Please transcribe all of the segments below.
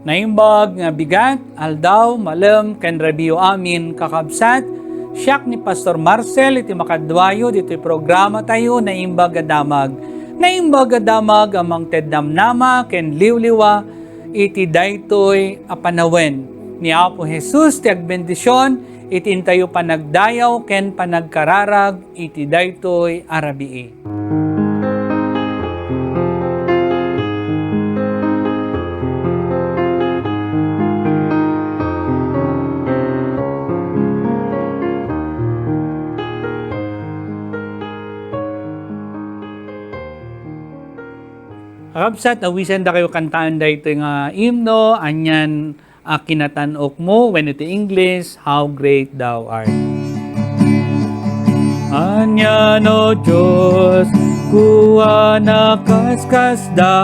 Naimbag nga bigat, aldaw, malam, ken review amin kakabsat, siyak ni Pastor Marcel iti makadwayo dito'y programa tayo naimbag adamag. Naimbag adamag amang teddamnama ken liwliwa iti daytoy apanawen. Ni Apo Jesus ti agbendisyon iti intayo panagdayaw ken panagkararag iti daytoy arabii. Kakabsat, awisan da kayo kantaan da ito nga himno, anyan kinatanog mo, when ito English, How Great Thou Art. Anyan o Diyos, kuha na kaskas-kasda,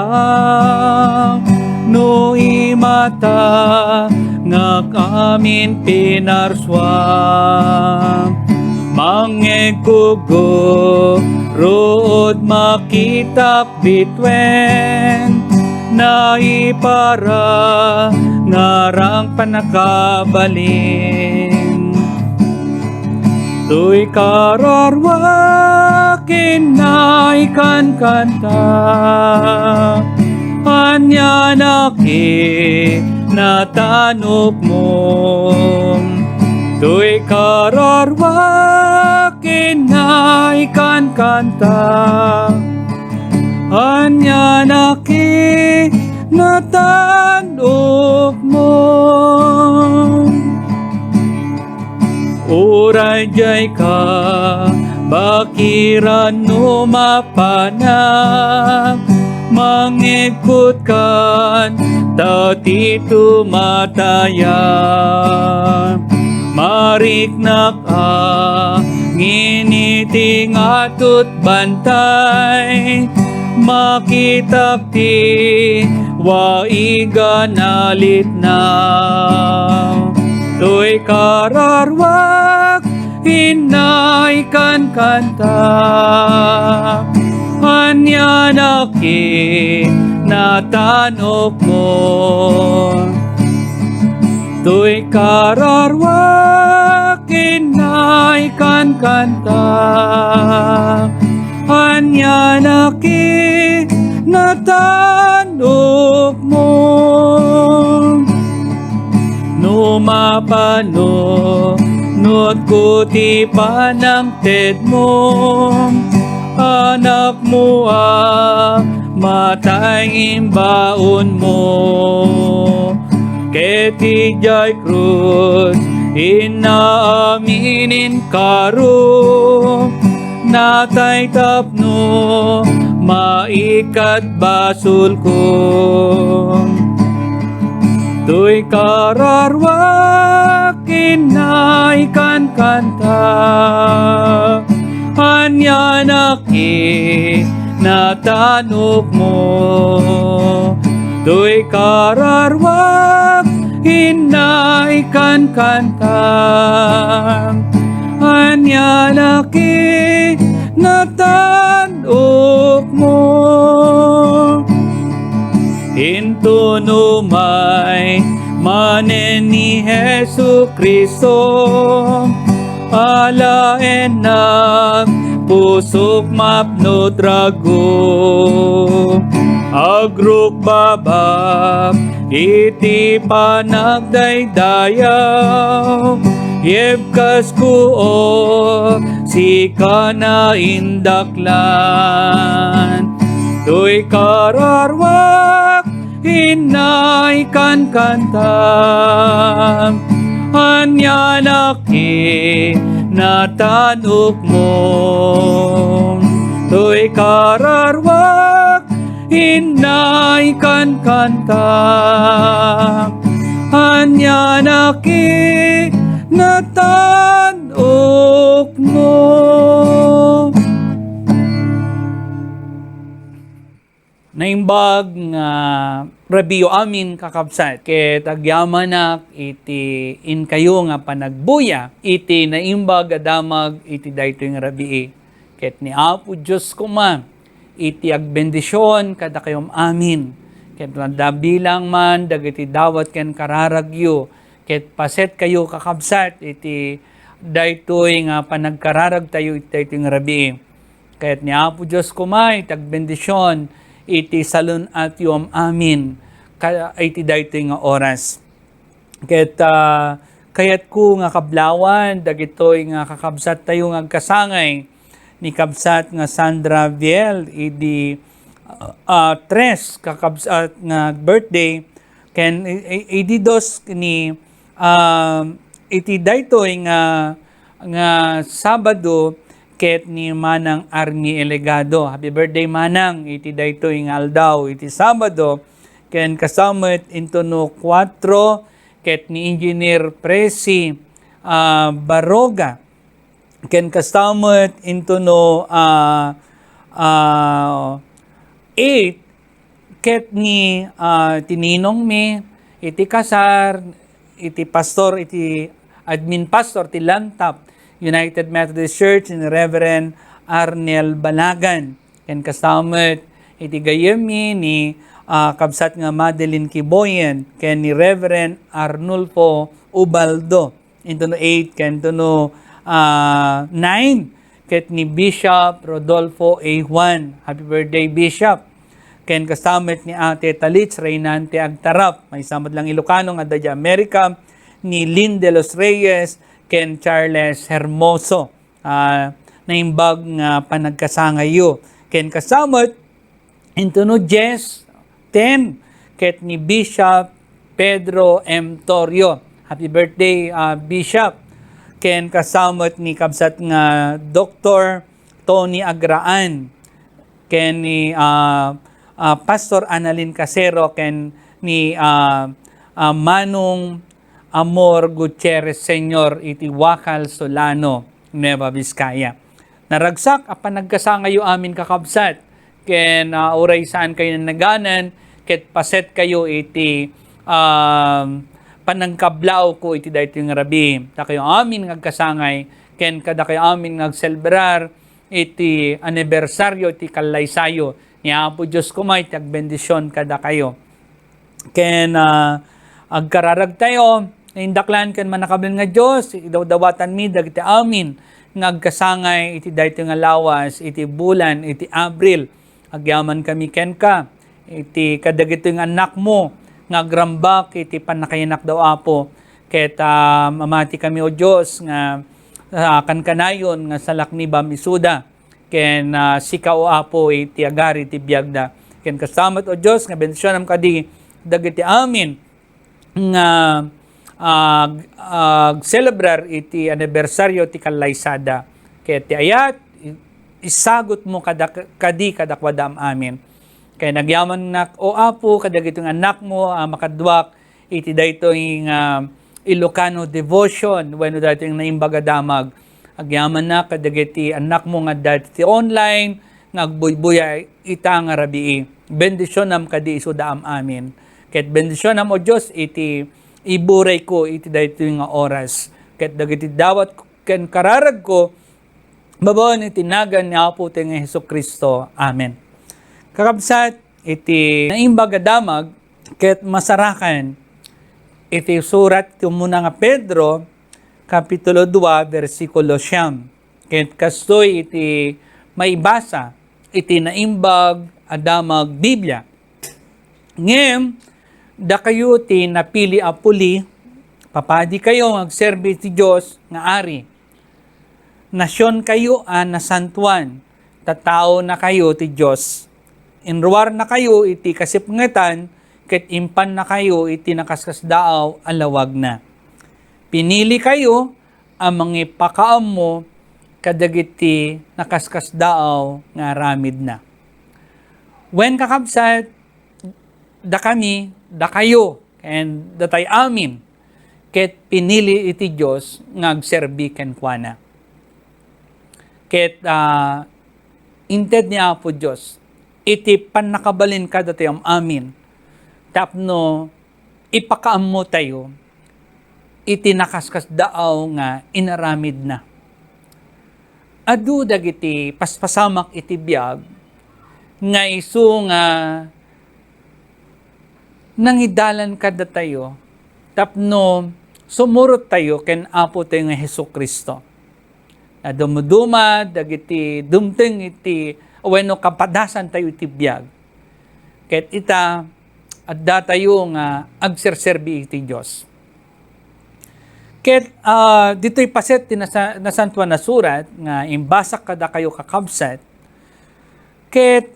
no imata, nga kamin pinarswam. Mangekugo, rood makitak bitwen, naipara, ngarang panakabalin. Tuy kararwakin na ikan kanta, anya naki natanok mo. Tuy kararwakin na ikan kanta, anya naki natanok mo. Uray jay ka, bakiran no mapanag, mangikut kan, tati tumataya. Mariknak nginiting atut bantay, makitak ti waigan alit na. Tuy kararwak inaikan kanta, anya naki natanok mo. Tuy kararwak inaikan kanta, anya naki natanok mo. No mapano, not ko ti panang ted mo, anak mo matay imbaon mo. Keti jay krus, inaaminin karo, natay tapno, maikat basul ko. Tuy kararwakin na ikan kanta, anya naki natanok mo. Tuy kararwak inaikan kanta, anya naki natanok mo. Into numay manen ni Jesu Kristo, alaen nag pusok mapno trago. Agrok babak iti panagdaydayaw, yebkas ko sika na indaklan. Tuy kararwak inaikan kanta, anya naki natanok mo. Tuy kararwak inaikan kanta, anya naki natanok mo. Naimbag nga review amin kakabsat, ket agyamanak iti in kayo nga panagbuya, iti naimbag adamag iti daytoy nga rabii. Ket ni Apo Diyos kuma, iti agbendisyon kada kayom amin, ket dabilang man dagiti dawat ken kararagyo, ket paset kayo kakabsat iti daytoy nga panagkararag tayo iti daytoy nga rabii. Ket ni Apo Dios kumay tagbendisyon iti salun at yum amin iti daytoy nga oras. Ket kayat ko nga kablawan dagitoy nga kakabsat tayo nga agkasangay ni kabsat nga Sandra Viel idi tres kakabsat nga birthday ken idi dos ni iti daytoy nga Sabado ket ni Manang Arnie Elegado. Happy birthday Manang iti daytoy nga aldaw iti Sabado ken kasammet into no 4 ket ni Engineer Presi Baroga ken kasammet into no 8 ket ni tininong mi iti kasar iti pastor iti admin pastor ti Lantap United Methodist Church ni Reverend Arnel Balagan ken kasammet iti gayemi ni kabsat nga Madeline Kiboyen ken ni Reverend Arnulfo Ubaldo into no 8 ken to no 9 ket ni Bishop Rodolfo A. Juan. Happy birthday Bishop. Ken kasamit ni Ate Talitz Reynante Agtarap, may samad lang Ilocano nga dadya Amerika, ni Lynn de los Reyes, ken Charles Hermoso, naimbag nga panagkasangayo. Ken kasamit into no 10 ket ni Bishop Pedro M. Torrio. Happy birthday Bishop. Ken kasamot ni kabsat nga Dr. Tony Agraan, ken ni Pastor Annalyn Casero, ken ni Manong Amor Gutierrez Senior iti Wakal Solano, Nueva Vizcaya. Naragsak apan nagkasangayo amin kakabsat ken uray saan kayo naganan ket paset kayo iti panangkablaw ko iti daytoy nga rabi. Ta kayo amin ngagkasangay ken kada kayo amin ngagselebrar iti anibersaryo iti kalaysayo ni Apo Dios kumay tagbendisyon kada kayo. Ken agkararag tayo indaklan ken manakabil nga Dios idawdawatan mi dagiti amin ngagkasangay iti daytoy nga lawas iti bulan iti Abril. Agyaman kami ken ka iti kadagitoy nga anak mo ngagrambak iti panakayanak daw Apo ket mamati kami o Dios nga kankanayon nga salak ni Bam Isuda ken sika o Apo iti agari iti biagda ken kasamat o Dios nga bendisyonan kadi dagiti amin nga celebrar iti anibersaryo ti kalaysada ket ti ayat isagot mo kadi kadakwadam amin. Kaya nagyaman nak o Apo kadagitong anak mo makadwak iti daytoy Ilocano devotion wenno daytoy naimbaga damag. Agyaman na kadagiti anak mo nga dati online ngagbuybuya ita nga rabii. Bendisyonam kadi isudaam amin. Ket bendisyonam o Dios iti iburay ko iti daytoy nga oras. Ket dagiti dawat ken kararag ko babaen iti nagan ni Apo teng Hesukristo. Amen. Kakabsat, iti naimbaga damag, ket masarakan, iti surat muna nga Pedro, Kapitulo 2, versikulo 9. Ket kastoy iti maibasa, iti naimbag adamag Biblia. Ngem, da kayo ti napili apuli, papadi kayo agserbi ti Diyos nga ari. Nasyon kayo nasantuan, tatao na kayo ti Diyos. Inruar na kayo iti kasipngetan, ket impan na kayo iti nakaskasdaaw alawag na. Pinili kayo ang mga pakaam mo kadagiti nakaskasdaaw nga ramid na. When kakabsat, da kami, da kayo, and datay amin, ket pinili iti Diyos ngagserbi ken kuana. Ket inted ni Apo Diyos, iti panakabalin ka dati amin, tapno ipakaam mo tayo, iti nakaskas daaw nga inaramid na. Adu dagiti paspasamak iti biag, nga isu nga nangidalan kada tayo, tapno sumurot tayo ken Apo tayo nga Hesus Kristo. Na dumuduma, dagiti dumteng iti, wenno kapadasan tayo iti biyag. Ket ita, adda tayo nga agserserbi iti Diyos. Ket dito'y paset nasantuan na surat nga imbasak kada kayo kakabsat. Ket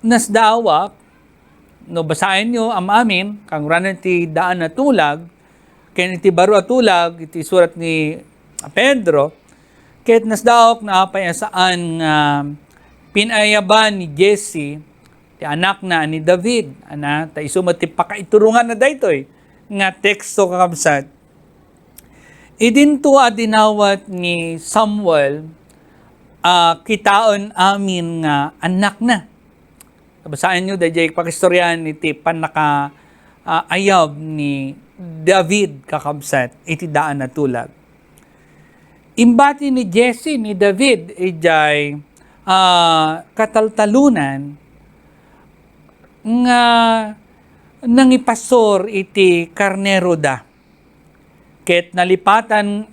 nasdawak no basahin nyo amin kang ranen ti daan na tulag ken iti baro a tulag iti surat ni Pedro. Ket nasdawak na apay saan pinayaban ni Jesse ti anak na ni David ana ta isumat ti pakaiturungan na daytoy nga teksto kakabsat. Idinto adinawat ni Samuel, kitaon amin nga anak na. Basahin nyo, dahil pakistoryan iti panaka ayab ni David kakabsat, iti daan na tulag. Imbati ni Jesse ni David, ijay kataltalunan nga nangipasor iti karnero da. Ket nalipatan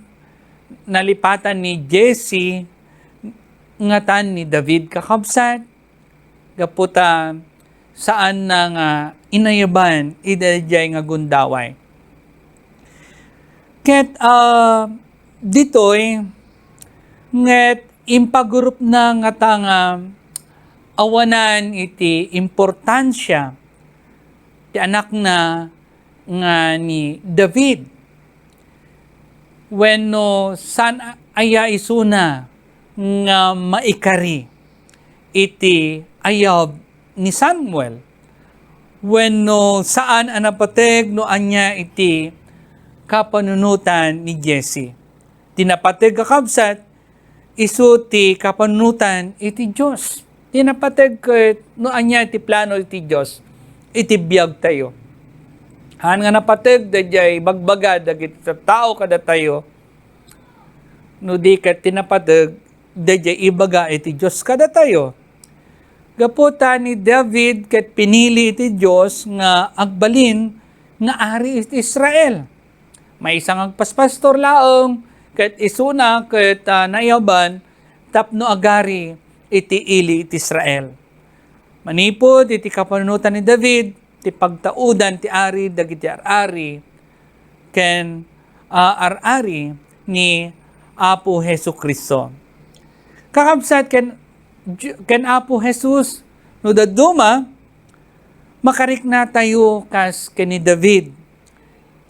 ni Jesse nga tan ni David kakabsat gaputa saan na nga inayaban idayjay nga gundaway. Ket ditoy nget impagurup na nga tanga awanan iti importansya ti anak na nga ni David. Wenno san aya isuna nga maikari iti ayab ni Samuel. Wenno saan anapateg no anya iti kapanunutan ni Jesse. Tinapateg kakabsat isu ti kapanunutan iti Dios. Tinapateg ket no anya iti plano iti Dios iti biag tayo. Han nga napateg dayjay bagbaga dagiti tao kada tayo. No di ket tinapateg dayjay ibaga iti Dios kada tayo. Gaputa ni David ket pinili iti Dios nga agbalin nga ari iti Israel. May isang agpaspastor laong ket isuna ket nayaban tapno agari iti ili iti Israel. Manipod iti kapanunutan ni David ti pagtaudan ti ari dagiti ari ken ari ni Apo Hesus Kristo. Kakabsat ken Apo Jesus no daduma makarik na tayo kas ken ni David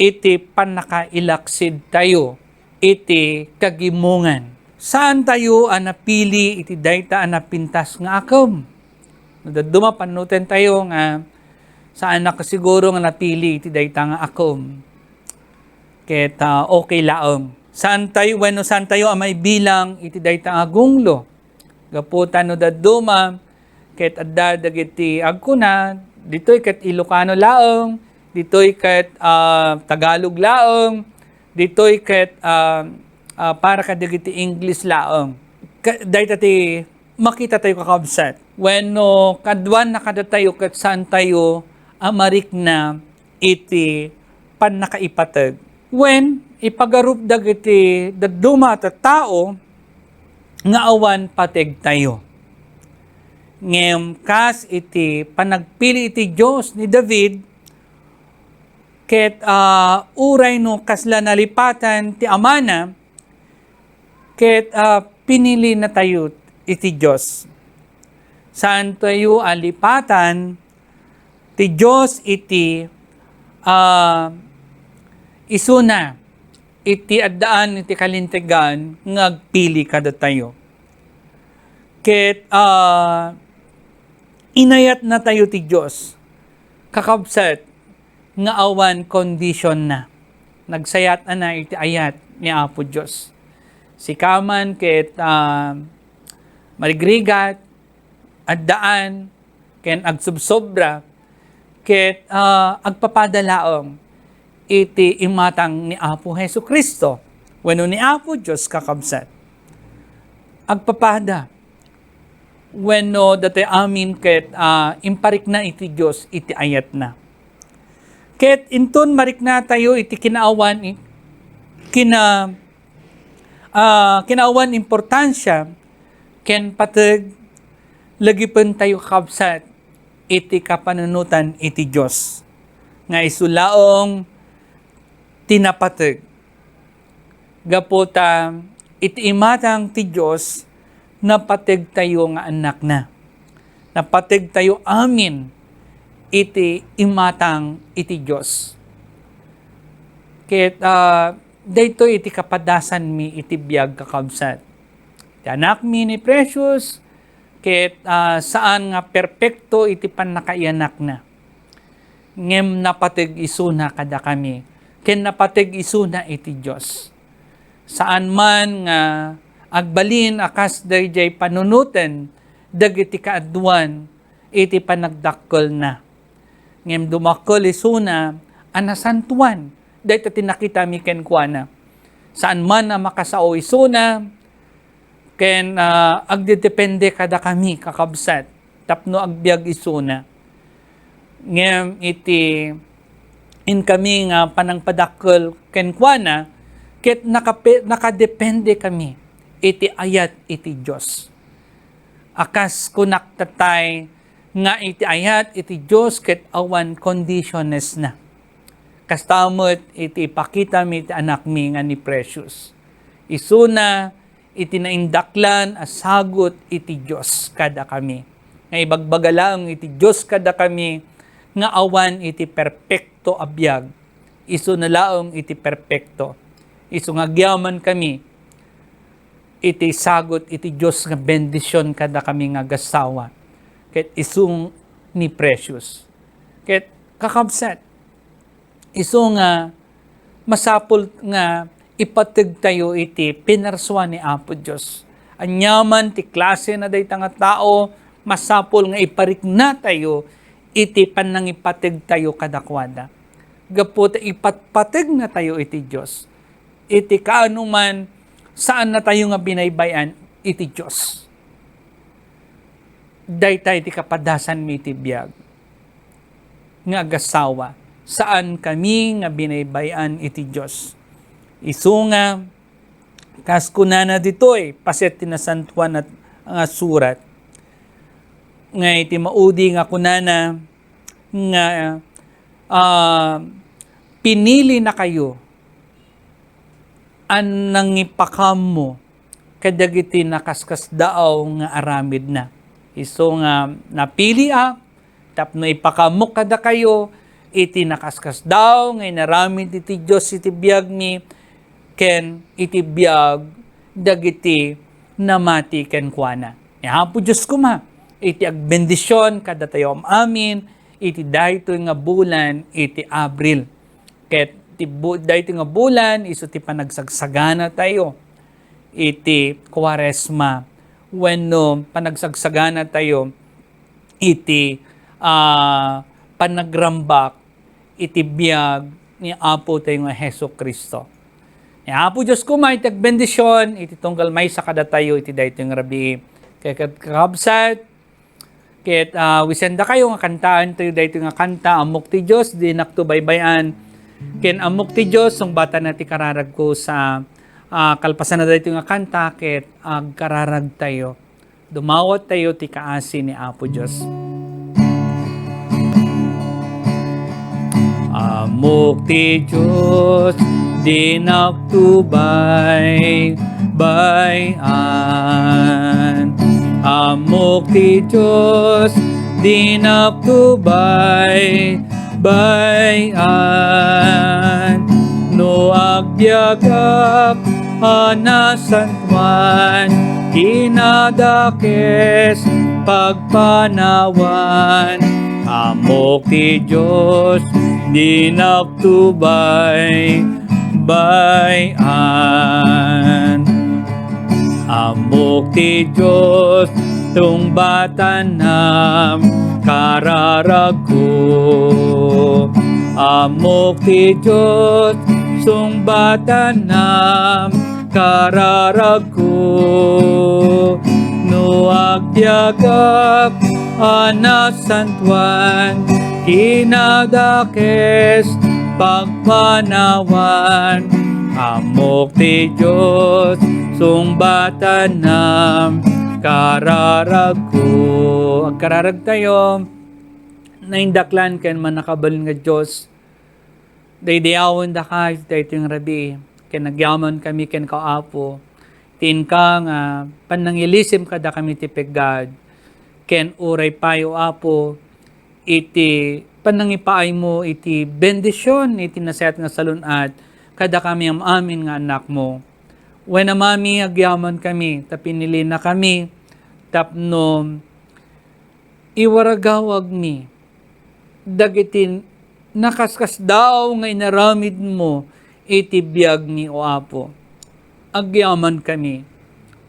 iti panakailaksid tayo iti kagimungan. Saan tayo napili iti dayta napintas nga akom? No daduma panuten tayo nga saan nakasiguro nga napili iti dayta nga akom. Ket okay laom. Saan tayo amay bilang iti dayta nga gunglo. Gaputan no daduma ket adda dagiti agkuna ditoy ket Ilocano laom, ditoy ket Tagalog laom, ditoy ket para kadagiti English laom. Dayta ti makita tayo kakabsat. Wenno kadwan na kada tayo ket saan tayo amarik na iti panakaipateg. When ipagarup dagiti daduma ta tao nga awan pateg tayo. Ngem kas iti panagpili iti Dios ni David ket uray no kasla nalipatan ti amana ket pinili na tayo iti Dios. Saan tayo alipatan ti Diyos iti isuna iti addaan iti kalintegan ngagpili kada tayo. Ket inayat na tayo ti Diyos kakabsat nga awan condition na. Nagsayat na iti ayat ni Apo Diyos. Sikaman ket marigrigat addaan ken agsubsobra ket agpapadalaong iti imatang ni Apo Hesus Kristo wenno ni Apo Dios kakabsat. Agpapada wenno dati amin ket imparik na iti Dios iti ayat na. Ket inton marikna tayo iti kinaawan kinaawan importansya ken pateg lagipon tayo kabsat iti kapanunutan iti Dios nga isulaong tinapateg gapota iti imatang ti Dios napateg tayo nga anak na. Napateg tayo amin iti imatang iti Dios. Ket dayto iti kapadasan mi iti biag kakabsat. Ti anak mi ni Precious ket saan nga perpekto iti pannakaianak na. Ngem napateg isuna kada kami. Ken napateg isuna iti Dios. Saan man nga agbalin akas dayjay panunuten dagiti kaadwan iti panagdakkel na. Ngem dumakkel isuna anasantuan dayta tinakita mi ken kuana. Saan man na makasao isuna ken agdedepende kada kami kakabsat tapno agbiag isuna. Ngem iti in kami nga panangpadakkel ken kuana ket nakadepende kami iti ayat iti Dios. Akas kunak tatay nga iti ayat iti Dios ket awan conditiones na. Kastamot iti ipakita mi iti anak mi nga ni Precious. Isuna iti naindaklan as sagot iti Dios kada kami. Nga ibagbagalaang iti Dios kada kami nga awan iti perpekto abiyag. Isu na laong iti perpekto. Isu nga agyaman kami iti sagot iti Dios nga bendisyon kada kami nga gasawa. Ket isung ni Precious. Ket kakabsat isu nga masapul nga ipateg tayo iti pinarswa ni Apo Dios. Anyaman ti klase na dayta nga tao masapul nga iparikna tayo iti panangipateg tayo kadakwada. Gapot ipatpateg na tayo iti Dios. Iti kaanuman saan na tayo nga binaybayan iti Dios. Dayta iti kapadasan mi iti biag nga agasawa saan kami nga binaybayan iti Dios. Isu nga kas kunana ditoy paset tinasantuan at nga surat nga iti maudi nga kunana nga pinili na kayo an nangipakam mo kadagiti nakaskas daaw nga aramid na. Isu nga napili tapno ipakamok kada kayo iti nakaskas daw ngay naramid iti Dios iti biag mi ken iti biag dagiti namati ken kuana. Yapo Dios kuma iti agbendisyon kada tayo amin iti daytoy nga bulan iti Abril. Ket daytoy nga bulan isu ti panagsagsagana tayo iti Kwaresma wenno panagsagsagana tayo iti panagrambak iti biag ni Apo tayo nga Heso Kristo. Ni Apo Diyos kuma iti agbendisyon iti tunggal may sa kada tayo iti daytoy nga rabi. Kaya kakabsat ket wisenda kayo nga kantaan tayo daytoy nga kanta amok ti Dios di nakto baybayan ken amok ti Dios sung bata na ti kararag ko sa kalpasan na daytoy nga kanta ket agkararag tayo. Dumawat tayo ti kaasi ni Apo Dios. Amok ti Diyos di naktubay bayan. Amok ti Diyos di naktubay bayan. No agbyagap anasantuan kinadakes pagpanawan. Amok ti Diyos di naktubay bayan. Amok ti Diyos tung batanam kararag ko. Amok ti Diyos tung batanam kararag ko. No agbyagap anasantuan kinadakes pagpanawan, amok ti Diyos sungbatan nam kararag ko. Agkararag tayo, naindaklan ken manakabalin nga Diyos, daydayawon da ka, dahito yung rabi, ken nagyaman kami ken kaapo, tin ka nga, panangilisim ka da kami ti peggad, ken uray payo apo, iti panangipaay mo, iti bendisyon, iti nasayat nga salunat, kada kami ang amin nga anak mo. When mami agyaman kami, tapinili na kami, tapno iwaragawag mi, dagitin nakaskas daw nga inaramid mo, iti biyag mi o apo. Agyaman kami,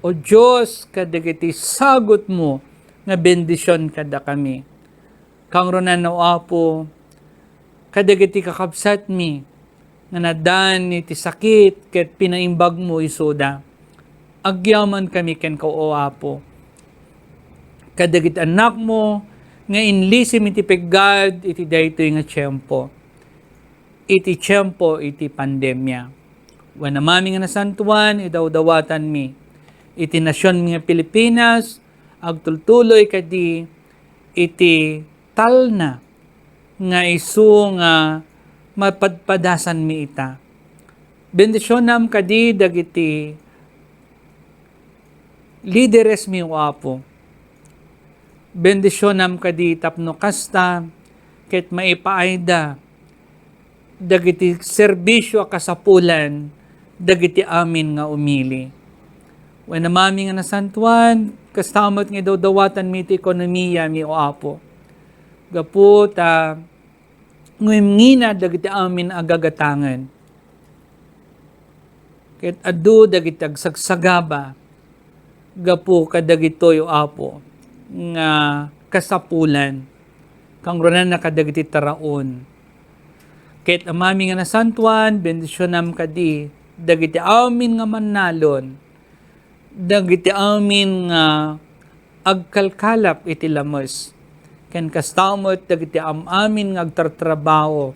o Diyos, kadagiti sagot mo, nga bendisyon kada kami. Kang ronan o apo, kadagiti kakabsat mi, nga nadan iti sakit ket pinaimbag mo isuda. Agyaman kami ken ko o apo. Kadagit anak mo nga inlisim iti peggad iti daytoy nga tiyempo. Iti tiyempo iti pandemya. When namami nga nasantuan idawdawatan mi. Iti nasyon mi nga Pilipinas agtultuloy kadi iti talna nga isu nga mapadpadasan mi ita. Bendisyonam kadi dagiti lideres mi wapo. Bendisyonam kadi tapno kasta ket maipaayda dagiti serbisyo kasapulan dagiti amin nga umili. When namami nga nasantuan kastamot nga dawdawatan mi ti ekonomiya mi wapo. Gapu ta ngimngina dagiti amin agagatangan. Ket adu dagiti agsagsagaba gapu kadagitoy o apo nga kasapulan kang ronan nakadagiti taraon. Ket amami nga nasantuan bendisyonam kadi dagiti amin nga mannalon, dagiti amin nga agkalkalap iti lames. Ken kastamot dagiti amin nga agtartrabaho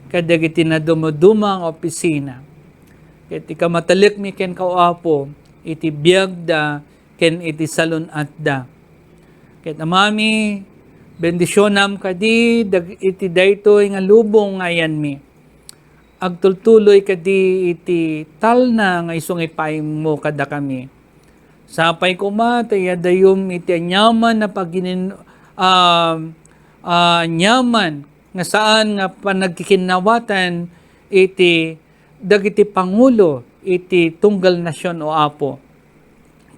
kadagiti na dumudumang opisina. Ket ikamatalik mi ken kauapo iti biag da ken iti salunat da. Ket amami bendisyonam kadi iti daytoy nga lubong ayan mi. Agtultuloy kadi iti talna nga isong ipaim mo kada kami. Sapay kuma tayadayom iti anyaman na paginin nyaman nga saan nga panagkikinawatan iti dagiti pangulo iti tunggal nasyon o apo.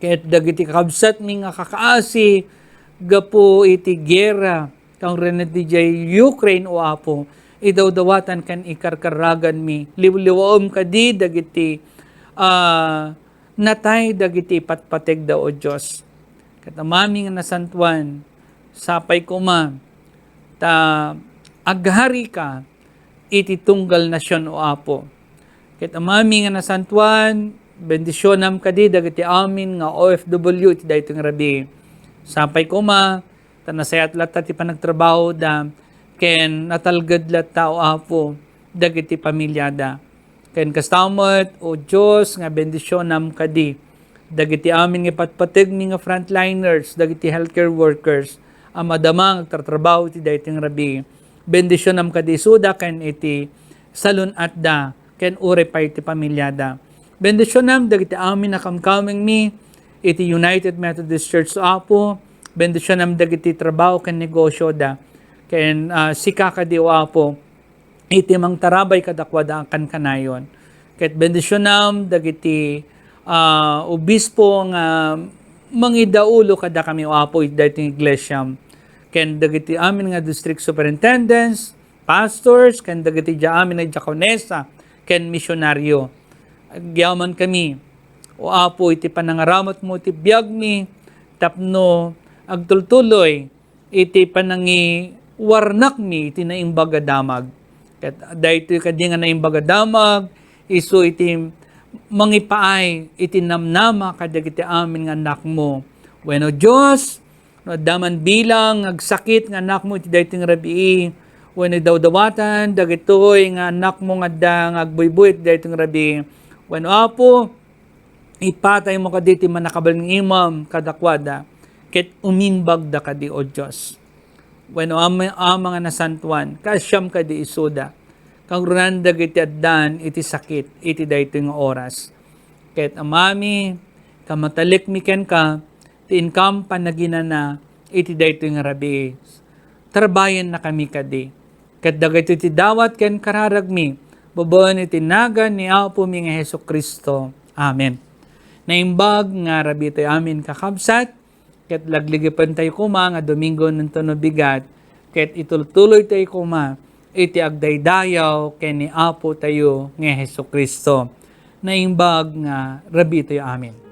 Ket dagiti kakabsat mi nga kakaasi gapo iti gera kang renet di Ukraine o apo. Idawdawatan kan ikarkaragan mi liwliwaom kadi dagiti natay dagiti patpateg da o Diyos. Ket amami nga nasantuan sapay kuma ta aghari ka iti tunggal nasyon o apo. Ket amami nga nasantuan bendisyonam kadi dagiti amin nga OFW iti daytoy nga rabi. Sapay kuma ta nasayat latta ti panagtrabaho da ken natalged latta o apo dagiti pamilyada. Ken kastamot o Dios nga bendisyonam kadi dagiti amin nga patpateg mi nga frontliners dagiti healthcare workers amadamang agtatrabaho iti daytoy nga rabi. Bendisyonam kadi suda ken iti salunat da ken ure pa iti pamilyada. Bendisyonam dagiti amin na kamkaming mi iti United Methodist Church so apo. Bendisyonam dagiti trabaho ken negosyo da ken sika kadi o apo iti mangtarabay kadakwada kan kanayon. Ket bendisyonam dagiti obispo nga mangidaulo kada kami o apo iti daytoy iglesia. Ken dagiti amin nga district superintendents, pastors, ken dagiti amin nga diakonesa, ken misyonaryo. Agyaman kami, o apo iti panangaramot mo iti biag mi, tapno agtultuloy, iti panangi warnak mi iti naimbaga damag. Ket daytoy kadi nga naimbaga damag, isu iti mangipaay, iti namnama kadagiti amin nga anak mo. Wenno Diyos, no daman bilang agsakit nga anak mo iti daytoy nga rabii When dawdawatan, dagitoy nga anak mo nga da nga agbuybuy daytong rabi. When apo, ipatay mo kaditi manakabal ng imam kadakwada. Ket uminbag da kadi o Diyos. When mga nasantuan, kasyam kadi isuda. Kang runanda iti addan, iti sakit, iti daytong oras. Ket amami, kamatalik miken ka, tiinkam panaginana, iti daytoy nga rabi. Tarbayan na kami kadi. Ket dagito iti dawat ken kararagmi, bubon iti nagan ni Apo mi nga Hesus Kristo. Amen. Naimbag nga rabi tayo amin kakabsat, ket lagligipan tayo kuma nga Domingo ng tono bigat, ket itultuloy tayo kuma, iti agdaydayaw ken ni Apo tayo nga Hesus Kristo. Naimbag nga rabi tayo amin.